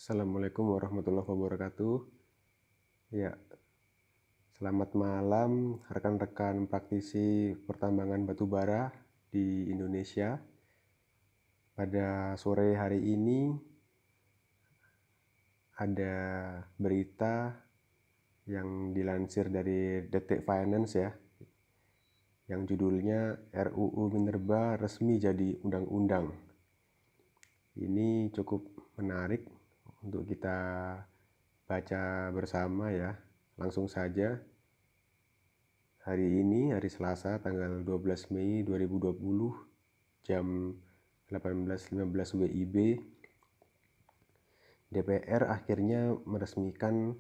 Assalamualaikum warahmatullahi wabarakatuh. Ya, selamat malam rekan-rekan praktisi pertambangan batu bara di Indonesia. Pada sore hari ini ada berita yang dilansir dari Detik Finance ya, yang judulnya RUU Minerba resmi jadi undang-undang. Ini cukup menarik untuk kita baca bersama ya. Langsung saja, hari ini, hari Selasa, tanggal 12 Mei 2020, jam 18.15 WIB, DPR akhirnya meresmikan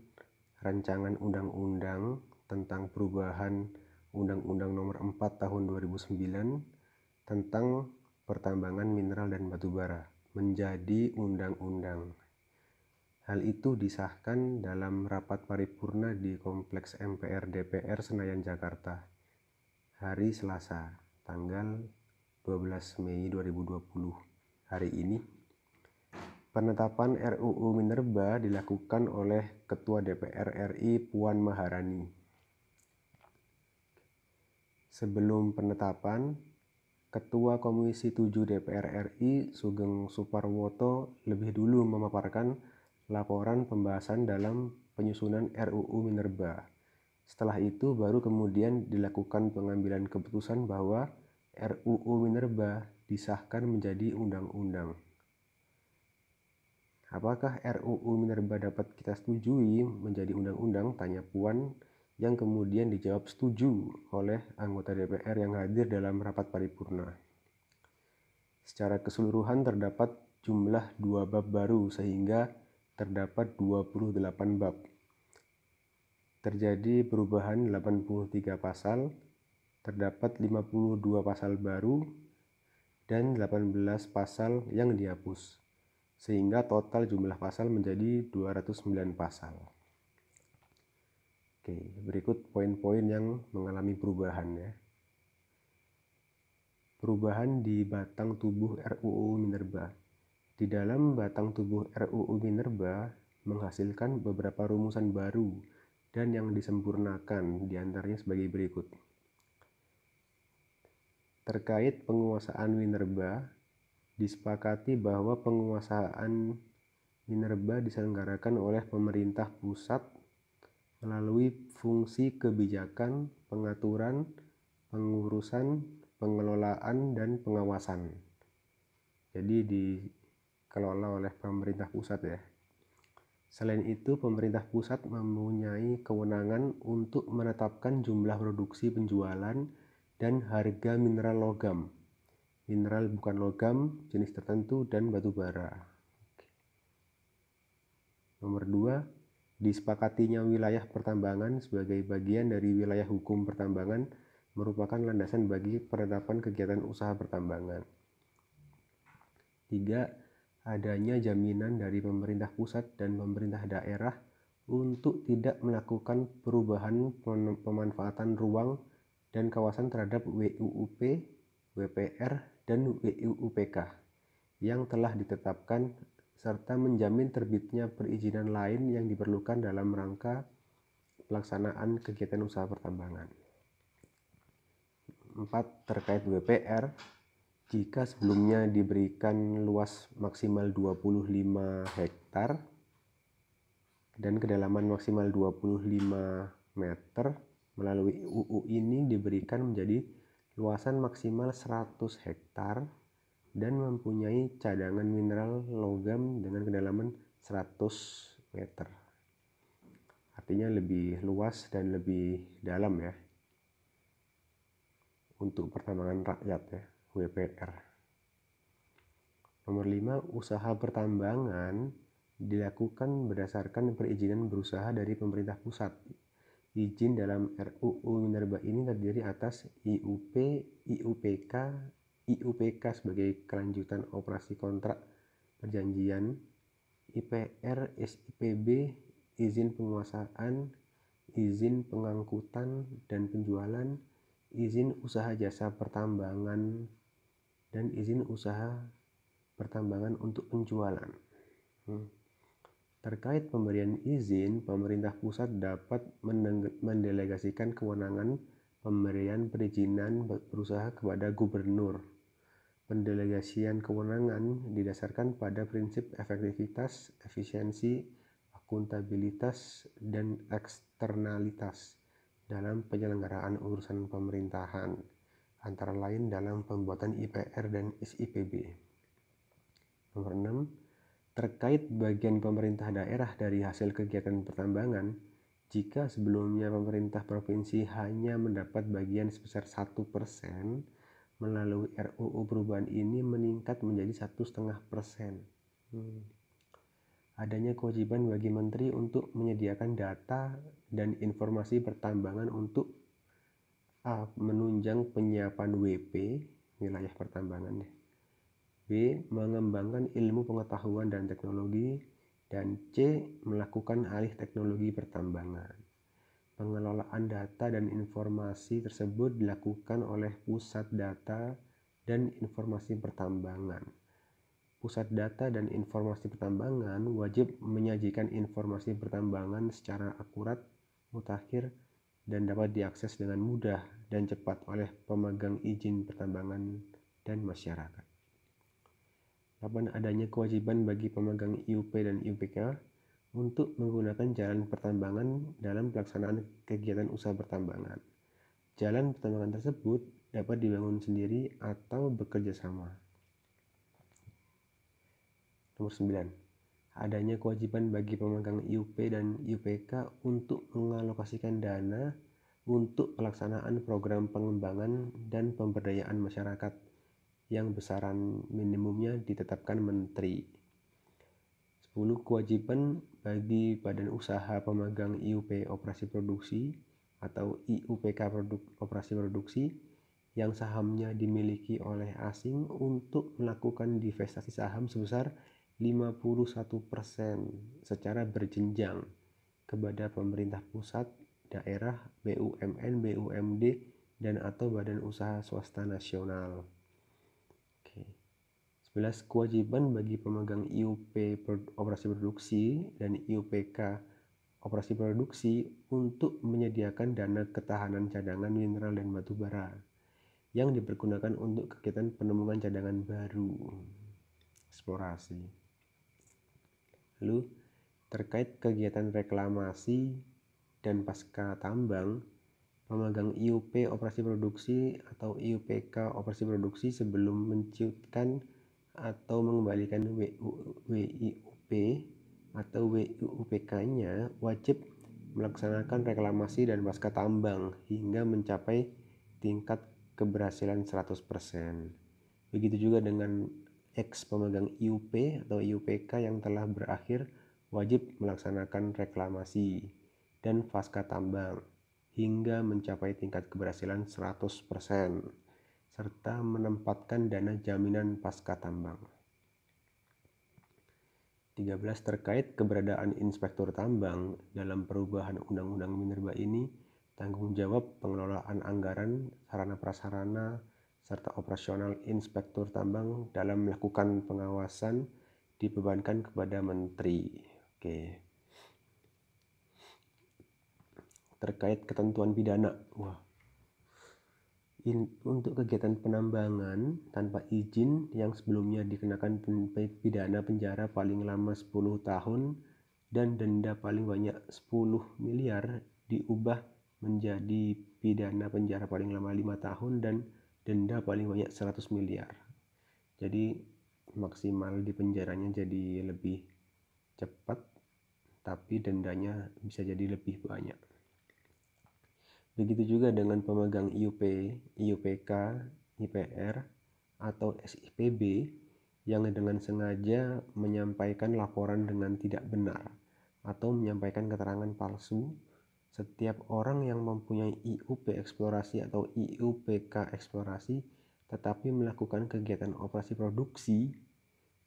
rancangan undang-undang tentang perubahan Undang-Undang Nomor 4 Tahun 2009 tentang pertambangan mineral dan batu bara menjadi undang-undang. Hal itu disahkan dalam rapat paripurna di Kompleks MPR DPR Senayan, Jakarta, hari Selasa, tanggal 12 Mei 2020. Hari ini, penetapan RUU Minerba dilakukan oleh Ketua DPR RI Puan Maharani. Sebelum penetapan, Ketua Komisi 7 DPR RI Sugeng Suparwoto lebih dulu memaparkan laporan pembahasan dalam penyusunan RUU Minerba. Setelah itu baru kemudian dilakukan pengambilan keputusan bahwa RUU Minerba disahkan menjadi undang-undang. Apakah RUU Minerba dapat kita setujui menjadi undang-undang? Tanya Puan, yang kemudian dijawab setuju oleh anggota DPR yang hadir dalam rapat paripurna. Secara keseluruhan terdapat jumlah 2 bab baru sehingga terdapat 28 bab. Terjadi perubahan 83 pasal, terdapat 52 pasal baru dan 18 pasal yang dihapus, sehingga total jumlah pasal menjadi 209 pasal. Oke, berikut poin-poin yang mengalami perubahan ya. Perubahan di batang tubuh RUU Minerba. Di dalam batang tubuh RUU Minerba menghasilkan beberapa rumusan baru dan yang disempurnakan, diantaranya sebagai berikut. Terkait penguasaan minerba, disepakati bahwa penguasaan minerba diselenggarakan oleh pemerintah pusat melalui fungsi kebijakan, pengaturan, pengurusan, pengelolaan, dan pengawasan. Jadi dikelola oleh pemerintah pusat ya. Selain itu, pemerintah pusat mempunyai kewenangan untuk menetapkan jumlah produksi, penjualan, dan harga mineral logam, mineral bukan logam, jenis tertentu, dan batu bara. Nomor 2, disepakatinya wilayah pertambangan sebagai bagian dari wilayah hukum pertambangan merupakan landasan bagi penetapan kegiatan usaha pertambangan. 3, adanya jaminan dari pemerintah pusat dan pemerintah daerah untuk tidak melakukan perubahan pemanfaatan ruang dan kawasan terhadap WUUP, WPR, dan WUUPK yang telah ditetapkan, serta menjamin terbitnya perizinan lain yang diperlukan dalam rangka pelaksanaan kegiatan usaha pertambangan. 4, terkait WPR, jika sebelumnya diberikan luas maksimal 25 hektar dan kedalaman maksimal 25 meter, melalui UU ini diberikan menjadi luasan maksimal 100 hektar dan mempunyai cadangan mineral logam dengan kedalaman 100 meter. Artinya lebih luas dan lebih dalam ya, untuk pertambangan rakyat ya, WPR. Nomor 5, usaha pertambangan dilakukan berdasarkan perizinan berusaha dari pemerintah pusat. Izin dalam RUU Minerba ini terdiri atas IUP, IUPK, IUPK sebagai kelanjutan operasi kontrak perjanjian, IPR, SIPB, izin penguasaan, izin pengangkutan dan penjualan, izin usaha jasa pertambangan, dan izin usaha pertambangan untuk penjualan. Terkait pemberian izin, pemerintah pusat dapat mendelegasikan kewenangan pemberian perizinan berusaha kepada gubernur. Pendelegasian kewenangan didasarkan pada prinsip efektivitas, efisiensi, akuntabilitas, dan eksternalitas dalam penyelenggaraan urusan pemerintahan, antara lain dalam pembuatan IPR dan SIPB. Nomor 6. Terkait bagian pemerintah daerah dari hasil kegiatan pertambangan, jika sebelumnya pemerintah provinsi hanya mendapat bagian sebesar 1%, melalui RUU perubahan ini meningkat menjadi 1,5%. Adanya kewajiban bagi menteri untuk menyediakan data dan informasi pertambangan untuk A. Menunjang penyiapan WP, wilayah pertambangan. B. Mengembangkan ilmu pengetahuan dan teknologi. Dan C. Melakukan alih teknologi pertambangan. Pengelolaan data dan informasi tersebut dilakukan oleh Pusat Data dan Informasi Pertambangan. Pusat Data dan Informasi Pertambangan wajib menyajikan informasi pertambangan secara akurat, mutakhir, dan dapat diakses dengan mudah dan cepat oleh pemegang izin pertambangan dan masyarakat. 8. Adanya kewajiban bagi pemegang IUP dan IUPK untuk menggunakan jalan pertambangan dalam pelaksanaan kegiatan usaha pertambangan. Jalan pertambangan tersebut dapat dibangun sendiri atau bekerja sama. Nomor 9. Adanya kewajiban bagi pemegang IUP dan IUPK untuk mengalokasikan dana untuk pelaksanaan program pengembangan dan pemberdayaan masyarakat yang besaran minimumnya ditetapkan Menteri. 10. Kewajiban bagi badan usaha pemegang IUP operasi produksi atau IUPK operasi produksi yang sahamnya dimiliki oleh asing untuk melakukan divestasi saham sebesar 51% secara berjenjang kepada pemerintah pusat, daerah, BUMN, BUMD, dan atau badan usaha swasta nasional. 11. Kewajiban bagi pemegang IUP operasi produksi dan IUPK operasi produksi untuk menyediakan dana ketahanan cadangan mineral dan batu bara yang dipergunakan untuk kegiatan penemuan cadangan baru, eksplorasi. Lalu, terkait kegiatan reklamasi dan pasca tambang, pemegang IUP operasi produksi atau IUPK operasi produksi sebelum menciutkan atau mengembalikan WIUP atau WIUPK-nya wajib melaksanakan reklamasi dan pasca tambang hingga mencapai tingkat keberhasilan 100%. Begitu juga dengan ex pemegang IUP atau IUPK yang telah berakhir wajib melaksanakan reklamasi dan pasca tambang hingga mencapai tingkat keberhasilan 100%. serta menempatkan dana jaminan pasca tambang. 13. Terkait keberadaan inspektur tambang dalam perubahan Undang-Undang Minerba ini, tanggung jawab pengelolaan anggaran, sarana prasarana, serta operasional inspektur tambang dalam melakukan pengawasan dibebankan kepada Menteri. Terkait ketentuan pidana. Untuk kegiatan penambangan tanpa izin yang sebelumnya dikenakan pidana penjara paling lama 10 tahun dan denda paling banyak 10 miliar diubah menjadi pidana penjara paling lama 5 tahun dan denda paling banyak 100 miliar. Jadi maksimal di penjaranya jadi lebih cepat, tapi dendanya bisa jadi lebih banyak. Begitu juga dengan pemegang IUP, IUPK, IPR, atau SIPB yang dengan sengaja menyampaikan laporan dengan tidak benar atau menyampaikan keterangan palsu. Setiap orang yang mempunyai IUP eksplorasi atau IUPK eksplorasi tetapi melakukan kegiatan operasi produksi,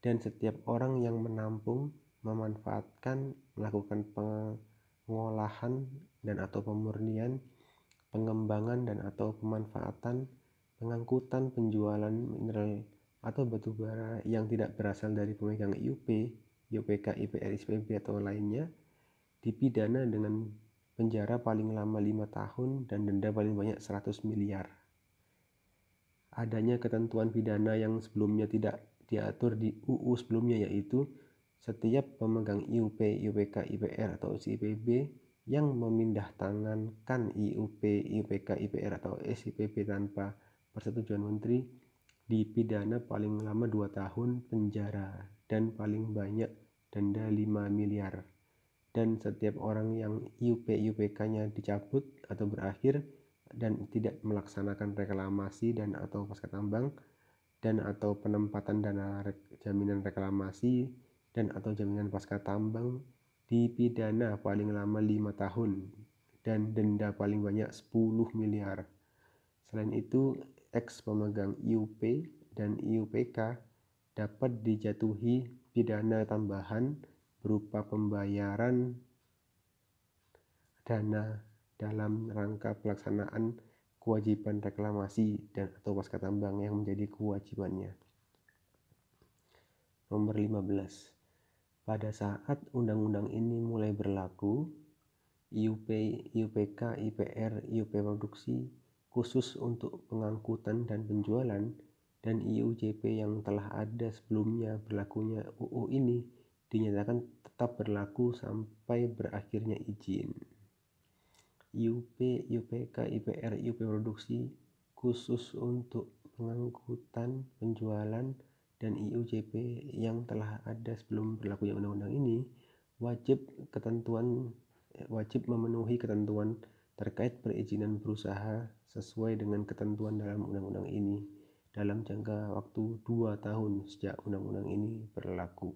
dan setiap orang yang menampung, memanfaatkan, melakukan pengolahan dan atau pemurnian, pengembangan dan atau pemanfaatan, pengangkutan, penjualan mineral atau batu bara yang tidak berasal dari pemegang IUP IUPK, IPR, SPB atau lainnya dipidana dengan penjara paling lama 5 tahun dan denda paling banyak 100 miliar. Adanya ketentuan pidana yang sebelumnya tidak diatur di UU sebelumnya, yaitu setiap pemegang IUP, IUPK, IPR atau SIPB yang memindahtangankan IUP, IUPK, IPR atau SIPB tanpa persetujuan menteri dipidana paling lama 2 tahun penjara dan paling banyak denda 5 miliar. Dan setiap orang yang IUP, IUPK-nya dicabut atau berakhir dan tidak melaksanakan reklamasi dan atau pasca tambang dan atau penempatan dana jaminan reklamasi dan atau jaminan pasca tambang dipidana paling lama 5 tahun dan denda paling banyak 10 miliar. Selain itu, ex pemegang IUP dan IUPK dapat dijatuhi pidana tambahan berupa pembayaran dana dalam rangka pelaksanaan kewajiban reklamasi dan atau pasca tambang yang menjadi kewajibannya. Nomor 15. Pada saat undang-undang ini mulai berlaku, IUP, IUPK, IPR, IUP produksi khusus untuk pengangkutan dan penjualan dan IUJP yang telah ada sebelumnya berlakunya UU ini dinyatakan tetap berlaku sampai berakhirnya izin. IUP, IUPK, IPR, IUP produksi khusus untuk pengangkutan, penjualan, dan IUJP yang telah ada sebelum berlakunya undang-undang ini wajib memenuhi ketentuan terkait perizinan berusaha sesuai dengan ketentuan dalam undang-undang ini dalam jangka waktu 2 tahun sejak undang-undang ini berlaku.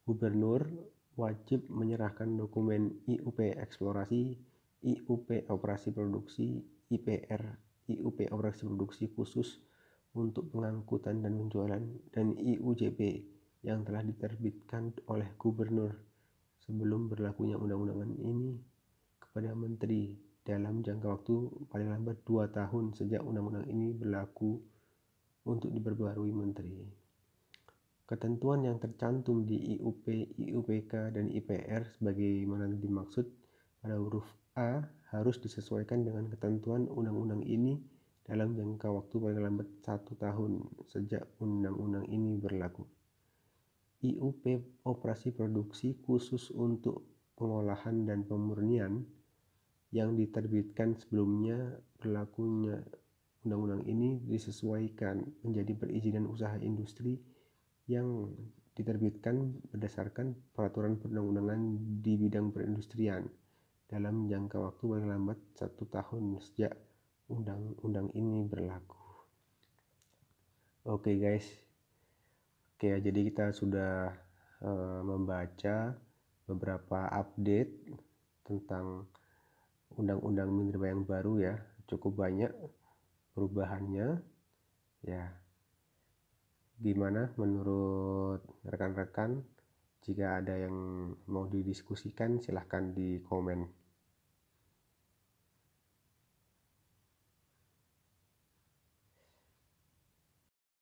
Gubernur wajib menyerahkan dokumen IUP eksplorasi, IUP operasi produksi, IPR, IUP operasi produksi khusus untuk pengangkutan dan penjualan, dan IUJP yang telah diterbitkan oleh gubernur sebelum berlakunya undang-undang ini kepada menteri dalam jangka waktu paling lambat 2 tahun sejak undang-undang ini berlaku untuk diperbarui menteri. Ketentuan yang tercantum di IUP, IUPK, dan IPR sebagaimana dimaksud pada huruf A harus disesuaikan dengan ketentuan undang-undang ini dalam jangka waktu paling lambat 1 tahun sejak undang-undang ini berlaku. IUP operasi produksi khusus untuk pengolahan dan pemurnian yang diterbitkan sebelumnya berlakunya undang-undang ini disesuaikan menjadi perizinan usaha industri yang diterbitkan berdasarkan peraturan perundang-undangan di bidang perindustrian dalam jangka waktu paling lambat 1 tahun sejak undang-undang ini berlaku. Oke guys, jadi kita sudah membaca beberapa update tentang undang-undang minerba yang baru ya, cukup banyak perubahannya ya. Gimana menurut rekan-rekan? Jika ada yang mau didiskusikan silahkan di komen.